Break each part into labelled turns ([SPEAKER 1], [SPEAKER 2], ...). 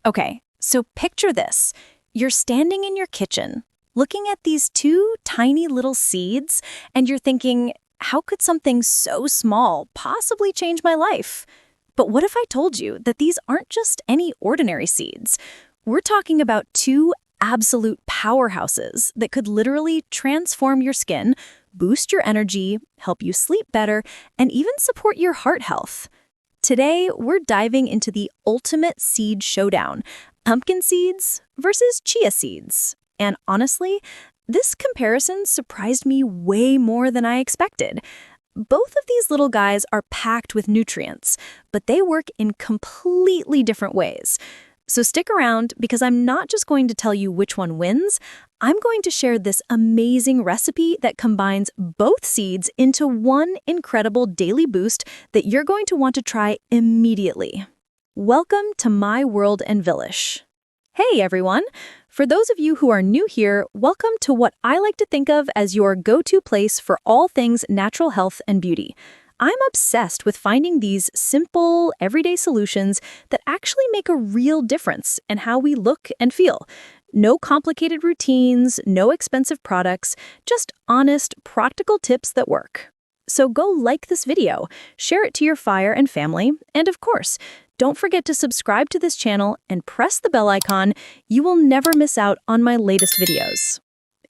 [SPEAKER 1] Okay, so picture this. You're standing in your kitchen, looking at these two tiny little seeds, and you're thinking, how could something so small possibly change my life? But what if I told you that these aren't just any ordinary seeds? We're talking about two absolute powerhouses that could literally transform your skin, boost your energy, help you sleep better, and even support your heart health. Today, we're diving into the ultimate seed showdown, pumpkin seeds versus chia seeds. And honestly, this comparison surprised me way more than I expected. Both of these little guys are packed with nutrients, but they work in completely different ways. So stick around because I'm not just going to tell you which one wins, I'm going to share this amazing recipe that combines both seeds into one incredible daily boost that you're going to want to try immediately. Welcome to my world and Vilish. Hey everyone! For those of you who are new here, welcome to what I like to think of as your go-to place for all things natural health and beauty. I'm obsessed with finding these simple, everyday solutions that actually make a real difference in how we look and feel. No complicated routines, no expensive products, just honest, practical tips that work. So go like this video, share it to your fire and family, and of course, don't forget to subscribe to this channel and press the bell icon. You will never miss out on my latest videos.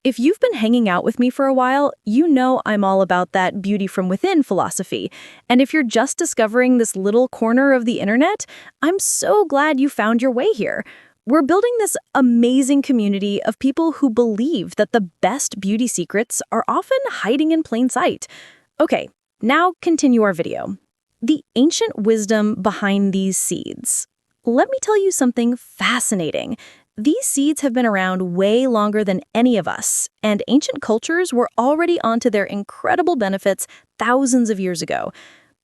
[SPEAKER 1] If you've been hanging out with me for a while, you know I'm all about that beauty from within philosophy. And if you're just discovering this little corner of the internet, I'm so glad you found your way here. We're building this amazing community of people who believe that the best beauty secrets are often hiding in plain sight. Okay, now continue our video. The ancient wisdom behind these seeds. Let me tell you something fascinating. These seeds have been around way longer than any of us, and ancient cultures were already onto their incredible benefits thousands of years ago.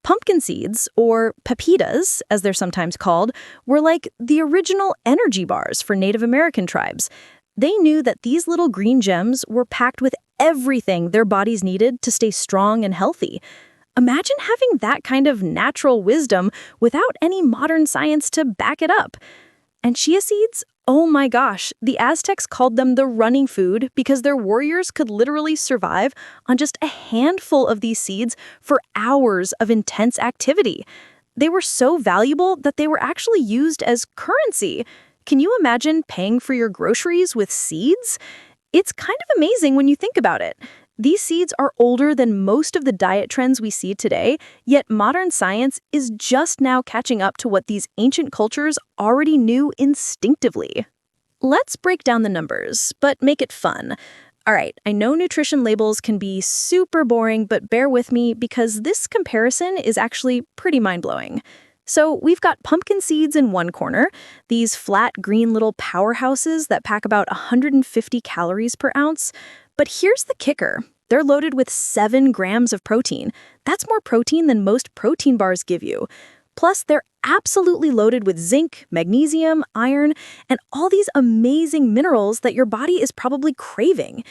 [SPEAKER 1] Pumpkin seeds, or pepitas, as they're sometimes called, were like the original energy bars for Native American tribes. They knew that these little green gems were packed with everything their bodies needed to stay strong and healthy. Imagine having that kind of natural wisdom without any modern science to back it up. And chia seeds? Oh my gosh, the Aztecs called them the running food because their warriors could literally survive on just a handful of these seeds for hours of intense activity. They were so valuable that they were actually used as currency. Can you imagine paying for your groceries with seeds? It's kind of amazing when you think about it. These seeds are older than most of the diet trends we see today, yet modern science is just now catching up to what these ancient cultures already knew instinctively. Let's break down the numbers, but make it fun. All right, I know nutrition labels can be super boring, but bear with me because this comparison is actually pretty mind-blowing. So we've got pumpkin seeds in one corner, these flat green little powerhouses that pack about 150 calories per ounce. But here's the kicker. They're loaded with 7 grams of protein. That's more protein than most protein bars give you. Plus, they're absolutely loaded with zinc, magnesium, iron, and all these amazing minerals that your body is probably craving.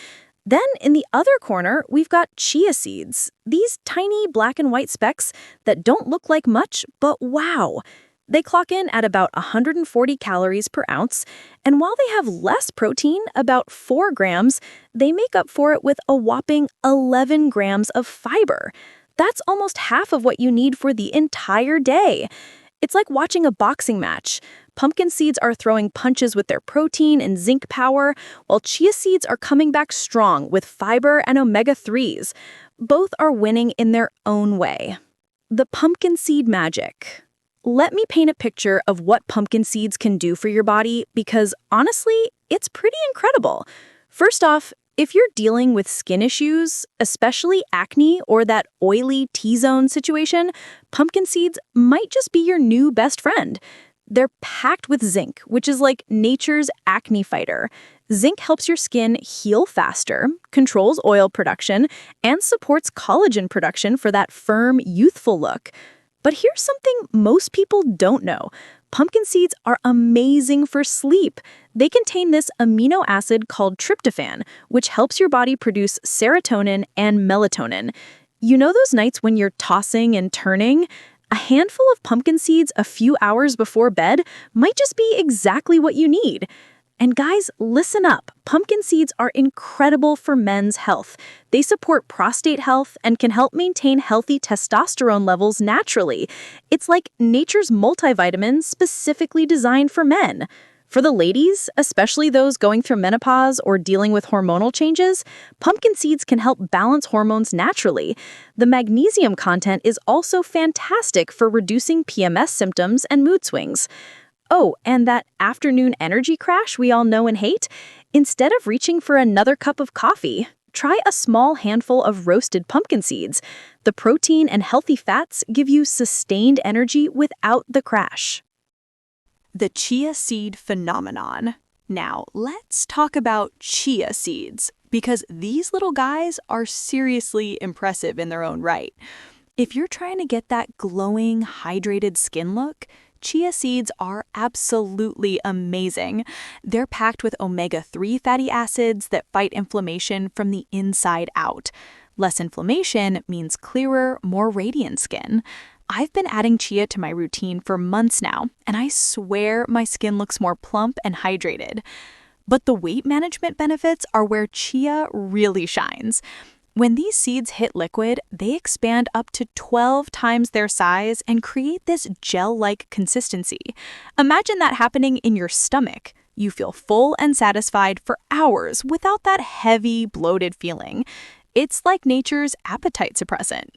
[SPEAKER 1] Then, in the other corner, we've got chia seeds. These tiny black and white specks that don't look like much, but wow! They clock in at about 140 calories per ounce, and while they have less protein, about 4 grams, they make up for it with a whopping 11 grams of fiber. That's almost half of what you need for the entire day. It's like watching a boxing match. Pumpkin seeds are throwing punches with their protein and zinc power, while chia seeds are coming back strong with fiber and omega-3s. Both are winning in their own way. The pumpkin seed magic. Let me paint a picture of what pumpkin seeds can do for your body because, honestly, it's pretty incredible. First off, if you're dealing with skin issues, especially acne or that oily T-zone situation, pumpkin seeds might just be your new best friend. They're packed with zinc, which is like nature's acne fighter. Zinc helps your skin heal faster, controls oil production, and supports collagen production for that firm, youthful look. But here's something most people don't know. Pumpkin seeds are amazing for sleep. They contain this amino acid called tryptophan, which helps your body produce serotonin and melatonin. You know those nights when you're tossing and turning? A handful of pumpkin seeds a few hours before bed might just be exactly what you need. And guys, listen up. Pumpkin seeds are incredible for men's health. They support prostate health and can help maintain healthy testosterone levels naturally. It's like nature's multivitamins specifically designed for men. For the ladies, especially those going through menopause or dealing with hormonal changes, pumpkin seeds can help balance hormones naturally. The magnesium content is also fantastic for reducing PMS symptoms and mood swings. Oh, and that afternoon energy crash we all know and hate? Instead of reaching for another cup of coffee, try a small handful of roasted pumpkin seeds. The protein and healthy fats give you sustained energy without the crash.
[SPEAKER 2] The chia seed phenomenon. Now, let's talk about chia seeds, because these little guys are seriously impressive in their own right. If you're trying to get that glowing, hydrated skin look, chia seeds are absolutely amazing. They're packed with omega-3 fatty acids that fight inflammation from the inside out. Less inflammation means clearer, more radiant skin. I've been adding chia to my routine for months now, and I swear my skin looks more plump and hydrated. But the weight management benefits are where chia really shines. When these seeds hit liquid, they expand up to 12 times their size and create this gel-like consistency. Imagine that happening in your stomach. You feel full and satisfied for hours without that heavy, bloated feeling. It's like nature's appetite suppressant.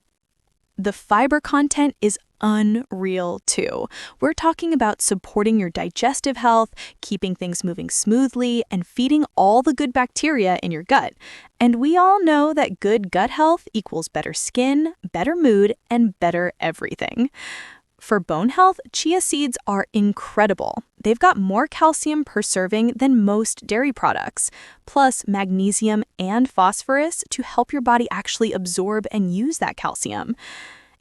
[SPEAKER 2] The fiber content is unreal too. We're talking about supporting your digestive health, keeping things moving smoothly, and feeding all the good bacteria in your gut. And we all know that good gut health equals better skin, better mood, and better everything. For bone health, chia seeds are incredible. They've got more calcium per serving than most dairy products, plus magnesium and phosphorus to help your body actually absorb and use that calcium.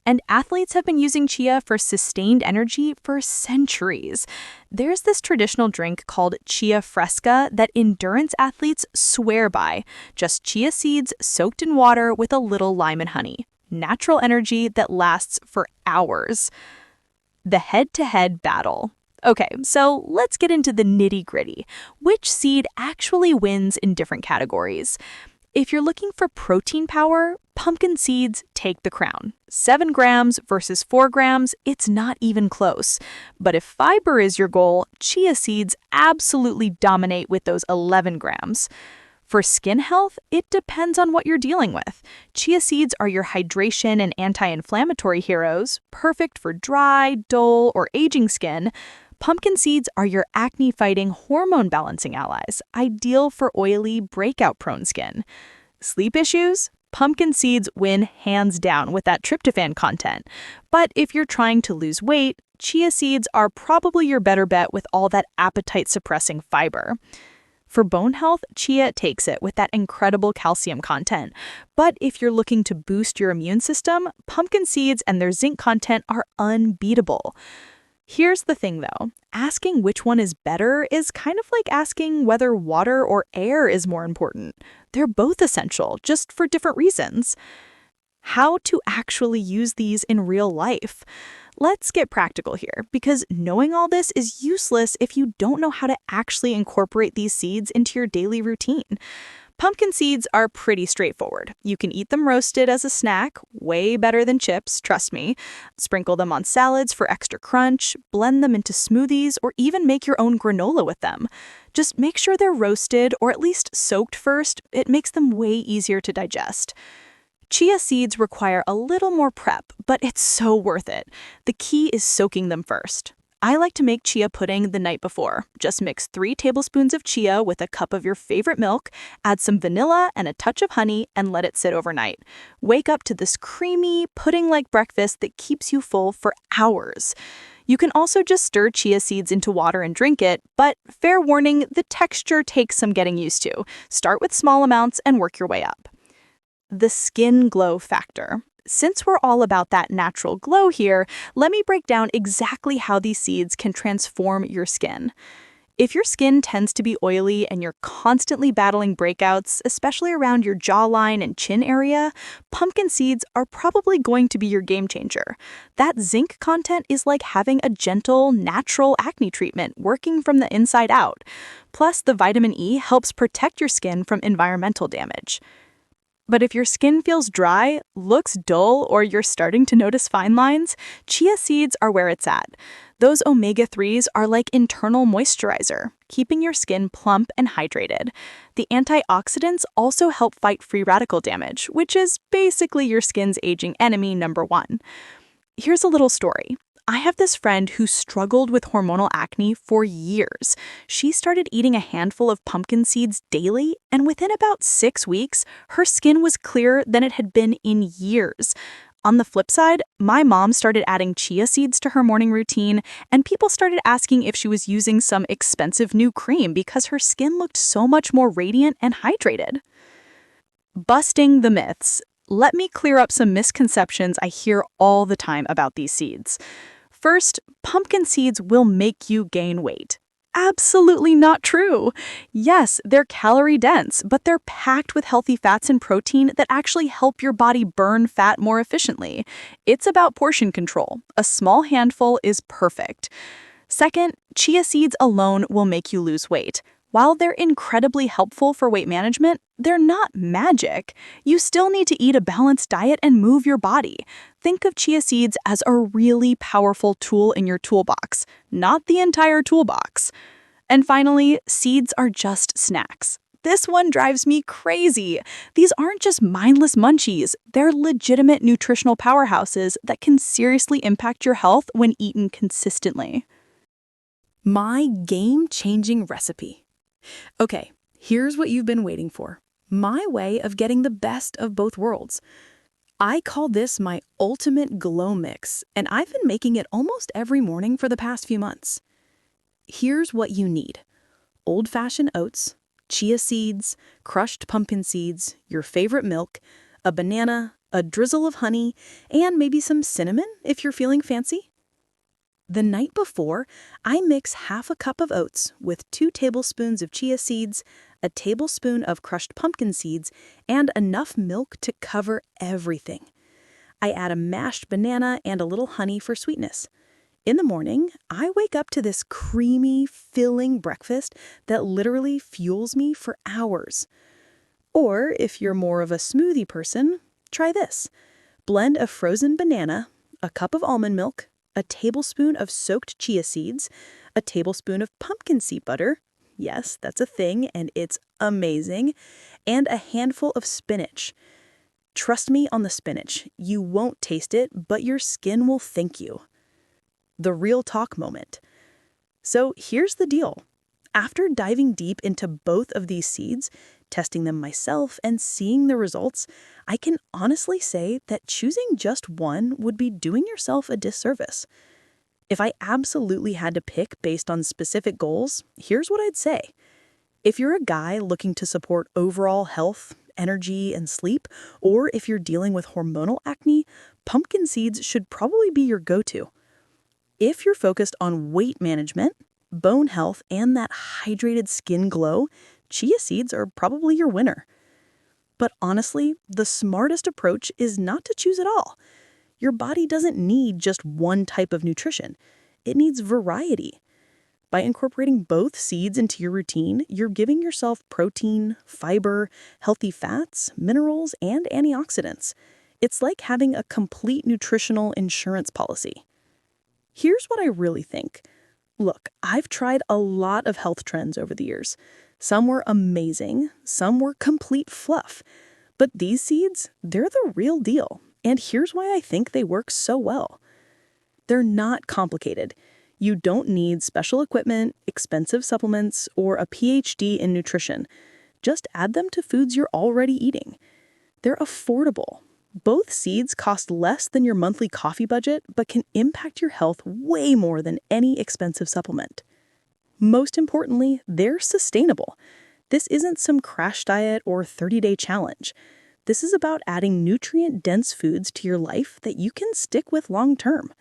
[SPEAKER 2] And athletes have been using chia for sustained energy for centuries. There's this traditional drink called chia fresca that endurance athletes swear by. Just chia seeds soaked in water with a little lime and honey. Natural energy that lasts for hours. The head-to-head battle. Okay, so let's get into the nitty-gritty. Which seed actually wins in different categories? If you're looking for protein power, pumpkin seeds take the crown. 7 grams versus 4 grams, it's not even close. But if fiber is your goal, chia seeds absolutely dominate with those 11 grams. For skin health, it depends on what you're dealing with. Chia seeds are your hydration and anti-inflammatory heroes, perfect for dry, dull, or aging skin. Pumpkin seeds are your acne-fighting, hormone-balancing allies, ideal for oily, breakout-prone skin. Sleep issues? Pumpkin seeds win hands down with that tryptophan content. But if you're trying to lose weight, chia seeds are probably your better bet with all that appetite-suppressing fiber. For bone health, chia takes it with that incredible calcium content. But if you're looking to boost your immune system, pumpkin seeds and their zinc content are unbeatable. Here's the thing though, asking which one is better is kind of like asking whether water or air is more important. They're both essential, just for different reasons. How to actually use these in real life? Let's get practical here, because knowing all this is useless if you don't know how to actually incorporate these seeds into your daily routine. Pumpkin seeds are pretty straightforward. You can eat them roasted as a snack, way better than chips, trust me. Sprinkle them on salads for extra crunch, blend them into smoothies, or even make your own granola with them. Just make sure they're roasted or at least soaked first. It makes them way easier to digest. Chia seeds require a little more prep, but it's so worth it. The key is soaking them first. I like to make chia pudding the night before. Just mix 3 tablespoons of chia with a cup of your favorite milk, add some vanilla and a touch of honey, and let it sit overnight. Wake up to this creamy, pudding-like breakfast that keeps you full for hours. You can also just stir chia seeds into water and drink it, but fair warning, the texture takes some getting used to. Start with small amounts and work your way up. The skin glow factor. Since we're all about that natural glow here, let me break down exactly how these seeds can transform your skin. If your skin tends to be oily and you're constantly battling breakouts, especially around your jawline and chin area, pumpkin seeds are probably going to be your game changer. That zinc content is like having a gentle, natural acne treatment working from the inside out. Plus, the vitamin E helps protect your skin from environmental damage. But if your skin feels dry, looks dull, or you're starting to notice fine lines, chia seeds are where it's at. Those omega-3s are like internal moisturizer, keeping your skin plump and hydrated. The antioxidants also help fight free radical damage, which is basically your skin's aging enemy number one. Here's a little story. I have this friend who struggled with hormonal acne for years. She started eating a handful of pumpkin seeds daily, and within about 6 weeks, her skin was clearer than it had been in years. On the flip side, my mom started adding chia seeds to her morning routine, and people started asking if she was using some expensive new cream because her skin looked so much more radiant and hydrated. Busting the myths. Let me clear up some misconceptions I hear all the time about these seeds. First, pumpkin seeds will make you gain weight. Absolutely not true. Yes, they're calorie dense, but they're packed with healthy fats and protein that actually help your body burn fat more efficiently. It's about portion control. A small handful is perfect. Second, chia seeds alone will make you lose weight. While they're incredibly helpful for weight management, they're not magic. You still need to eat a balanced diet and move your body. Think of chia seeds as a really powerful tool in your toolbox, not the entire toolbox. And finally, seeds are just snacks. This one drives me crazy. These aren't just mindless munchies. They're legitimate nutritional powerhouses that can seriously impact your health when eaten consistently.
[SPEAKER 3] My game-changing recipe. Okay, here's what you've been waiting for. My way of getting the best of both worlds. I call this my ultimate glow mix, and I've been making it almost every morning for the past few months. Here's what you need. Old-fashioned oats, chia seeds, crushed pumpkin seeds, your favorite milk, a banana, a drizzle of honey, and maybe some cinnamon if you're feeling fancy. The night before, I mix half a cup of oats with 2 tablespoons of chia seeds, a tablespoon of crushed pumpkin seeds, and enough milk to cover everything. I add a mashed banana and a little honey for sweetness. In the morning, I wake up to this creamy, filling breakfast that literally fuels me for hours. Or, if you're more of a smoothie person, try this. Blend a frozen banana, a cup of almond milk, a tablespoon of soaked chia seeds, a tablespoon of pumpkin seed butter, yes, that's a thing and it's amazing, and a handful of spinach. Trust me on the spinach, you won't taste it, but your skin will thank you. The real talk moment. So here's the deal. After diving deep into both of these seeds, testing them myself and seeing the results, I can honestly say that choosing just one would be doing yourself a disservice. If I absolutely had to pick based on specific goals, here's what I'd say. If you're a guy looking to support overall health, energy, and sleep, or if you're dealing with hormonal acne, pumpkin seeds should probably be your go-to. If you're focused on weight management, bone health, and that hydrated skin glow, chia seeds are probably your winner. But honestly, the smartest approach is not to choose at all. Your body doesn't need just one type of nutrition. It needs variety. By incorporating both seeds into your routine, you're giving yourself protein, fiber, healthy fats, minerals, and antioxidants. It's like having a complete nutritional insurance policy. Here's what I really think. Look, I've tried a lot of health trends over the years. Some were amazing, some were complete fluff. But these seeds, they're the real deal. And here's why I think they work so well. They're not complicated. You don't need special equipment, expensive supplements, or a PhD in nutrition. Just add them to foods you're already eating. They're affordable. Both seeds cost less than your monthly coffee budget, but can impact your health way more than any expensive supplement. Most importantly, they're sustainable. This isn't some crash diet or 30-day challenge. This is about adding nutrient-dense foods to your life that you can stick with long-term.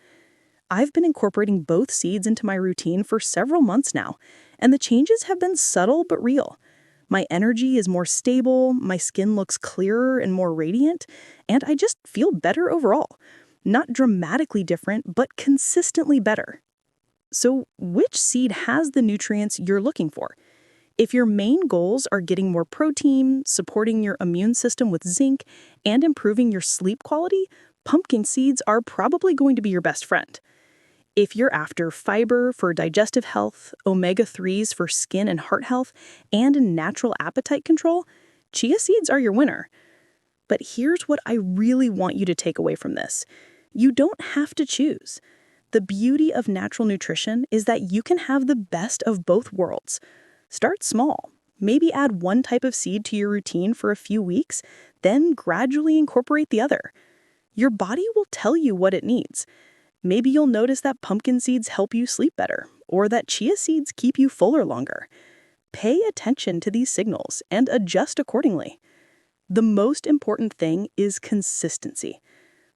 [SPEAKER 3] I've been incorporating both seeds into my routine for several months now, and the changes have been subtle but real. My energy is more stable, my skin looks clearer and more radiant, and I just feel better overall. Not dramatically different, but consistently better. So, which seed has the nutrients you're looking for? If your main goals are getting more protein, supporting your immune system with zinc, and improving your sleep quality, pumpkin seeds are probably going to be your best friend. If you're after fiber for digestive health, omega-3s for skin and heart health, and natural appetite control, chia seeds are your winner. But here's what I really want you to take away from this. You don't have to choose. The beauty of natural nutrition is that you can have the best of both worlds. Start small. Maybe add one type of seed to your routine for a few weeks, then gradually incorporate the other. Your body will tell you what it needs. Maybe you'll notice that pumpkin seeds help you sleep better, or that chia seeds keep you fuller longer. Pay attention to these signals and adjust accordingly. The most important thing is consistency.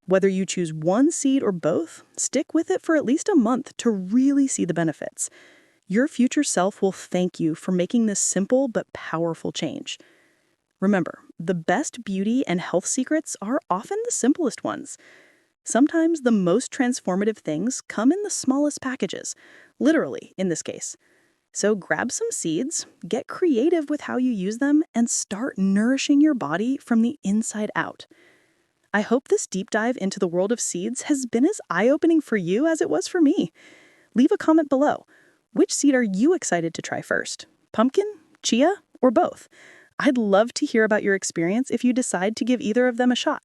[SPEAKER 3] Whether you choose one seed or both, stick with it for at least a month to really see the benefits. Your future self will thank you for making this simple but powerful change. Remember, the best beauty and health secrets are often the simplest ones. Sometimes the most transformative things come in the smallest packages, literally in this case. So grab some seeds, get creative with how you use them, and start nourishing your body from the inside out. I hope this deep dive into the world of seeds has been as eye-opening for you as it was for me. Leave a comment below. Which seed are you excited to try first? Pumpkin, chia, or both? I'd love to hear about your experience if you decide to give either of them a shot.